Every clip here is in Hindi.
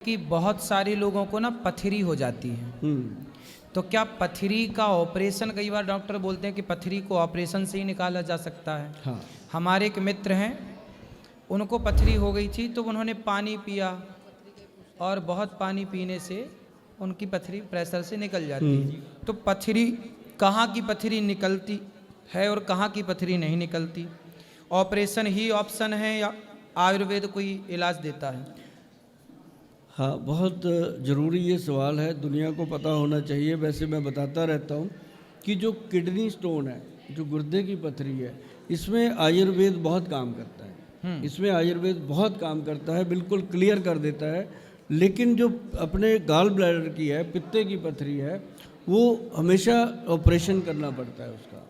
कि बहुत सारे लोगों को ना पथरी हो जाती है। तो क्या पथरी का ऑपरेशन, कई बार डॉक्टर बोलते हैं कि पथरी को ऑपरेशन से ही निकाला जा सकता है। हाँ। हमारे एक मित्र हैं, उनको पथरी हो गई थी तो उन्होंने पानी पिया और बहुत पानी पीने से उनकी पथरी प्रेशर से निकल जाती है। तो पथरी, कहाँ की पथरी निकलती है और कहाँ की पथरी नहीं निकलती? ऑपरेशन ही ऑप्शन है या आयुर्वेद कोई इलाज देता है? हाँ, बहुत ज़रूरी ये सवाल है, दुनिया को पता होना चाहिए। वैसे मैं बताता रहता हूँ कि जो किडनी स्टोन है, जो गुर्दे की पथरी है, इसमें आयुर्वेद बहुत काम करता है। इसमें आयुर्वेद बहुत काम करता है, बिल्कुल क्लियर कर देता है। लेकिन जो अपने गॉल ब्लैडर की है, पित्ते की पथरी है, वो हमेशा ऑपरेशन करना पड़ता है उसका।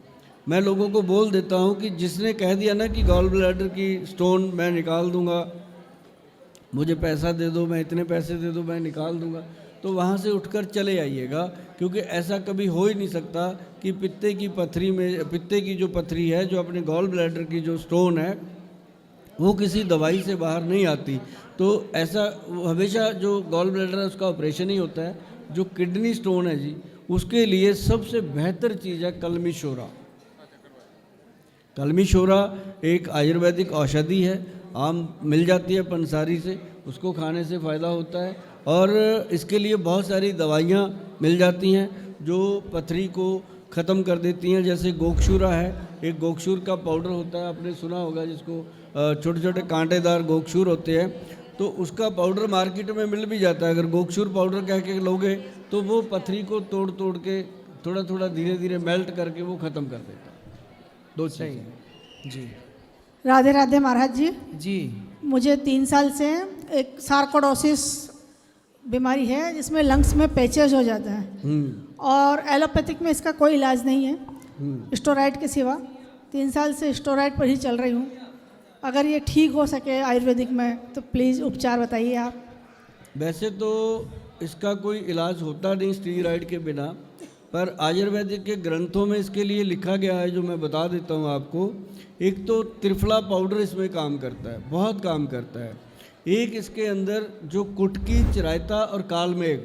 मैं लोगों को बोल देता हूँ कि जिसने कह दिया ना कि गॉल ब्लैडर की स्टोन मैं निकाल दूँगा, मुझे पैसा दे दो, मैं इतने पैसे दे दो, मैं निकाल दूंगा, तो वहाँ से उठकर चले आइएगा। क्योंकि ऐसा कभी हो ही नहीं सकता कि पित्ते की पथरी में, पित्ते की जो पथरी है, जो अपने गॉल ब्लैडर की जो स्टोन है, वो किसी दवाई से बाहर नहीं आती। तो ऐसा हमेशा जो गॉल ब्लैडर है उसका ऑपरेशन ही होता है। जो किडनी स्टोन है जी, उसके लिए सबसे बेहतर चीज़ है कलमी शोरा। कलमी शोरा एक आयुर्वेदिक औषधि है, आम मिल जाती है पंसारी से, उसको खाने से फ़ायदा होता है। और इसके लिए बहुत सारी दवाइयाँ मिल जाती हैं जो पथरी को ख़त्म कर देती हैं। जैसे गोक्षूरा है, एक गोक्षूर का पाउडर होता है, आपने सुना होगा, जिसको छोटे छोटे कांटेदार गोक्षूर होते हैं, तो उसका पाउडर मार्केट में मिल भी जाता है। अगर गोक्षूर पाउडर कह के लोगे तो वो पथरी को तोड़ तोड़ के थोड़ा थोड़ा धीरे धीरे मेल्ट करके वो ख़त्म कर देता है। दो सही जी। राधे राधे महाराज जी। जी, मुझे 3 साल से एक सार्कोडोसिस बीमारी है, जिसमें लंग्स में पैचेज हो जाता है और एलोपैथिक में इसका कोई इलाज नहीं है स्टेरॉइड के सिवा। 3 साल से स्टेरॉइड पर ही चल रही हूँ। अगर ये ठीक हो सके आयुर्वेदिक में तो प्लीज़ उपचार बताइए आप। वैसे तो इसका कोई इलाज होता नहीं स्टेरॉइड के बिना, पर आयुर्वेदिक के ग्रंथों में इसके लिए लिखा गया है, जो मैं बता देता हूँ आपको। एक तो त्रिफला पाउडर इसमें काम करता है, बहुत काम करता है। एक इसके अंदर जो कुटकी, चिरायता और कालमेघ,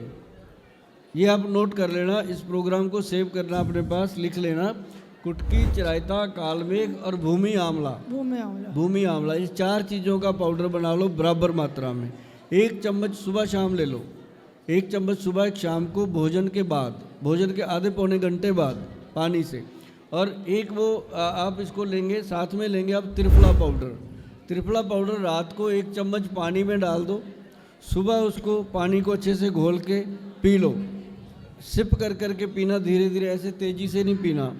ये आप नोट कर लेना, इस प्रोग्राम को सेव करना, अपने पास लिख लेना। कुटकी, चिरायता, कालमेघ और भूमि आंवला, भूमि आंवला, इस 4 चीज़ों का पाउडर बना लो बराबर मात्रा में। 1 चम्मच सुबह शाम ले लो, 1 चम्मच सुबह, 1 शाम को, भोजन के बाद, भोजन के आधे पौने घंटे बाद पानी से। और एक वो आप इसको लेंगे, साथ में लेंगे आप त्रिफला पाउडर। त्रिफला पाउडर रात को 1 चम्मच पानी में डाल दो, सुबह उसको पानी को अच्छे से घोल के पी लो। सिप कर कर के पीना, धीरे धीरे, ऐसे तेज़ी से नहीं पीना।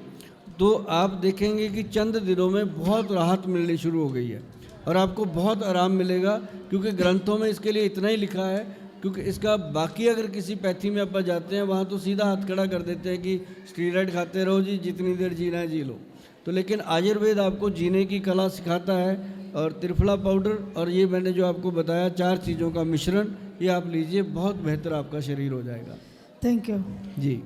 तो आप देखेंगे कि चंद दिनों में बहुत राहत मिलनी शुरू हो गई है और आपको बहुत आराम मिलेगा। क्योंकि ग्रंथों में इसके लिए इतना ही लिखा है, क्योंकि इसका बाकी अगर किसी पैथी में आप जाते हैं, वहाँ तो सीधा हाथ खड़ा कर देते हैं कि स्टेरॉइड खाते रहो जी, जितनी देर जीना है जी लो। तो लेकिन आयुर्वेद आपको जीने की कला सिखाता है। और त्रिफला पाउडर और ये मैंने जो आपको बताया 4 चीज़ों का मिश्रण, ये आप लीजिए, बहुत बेहतर आपका शरीर हो जाएगा। Thank you ji.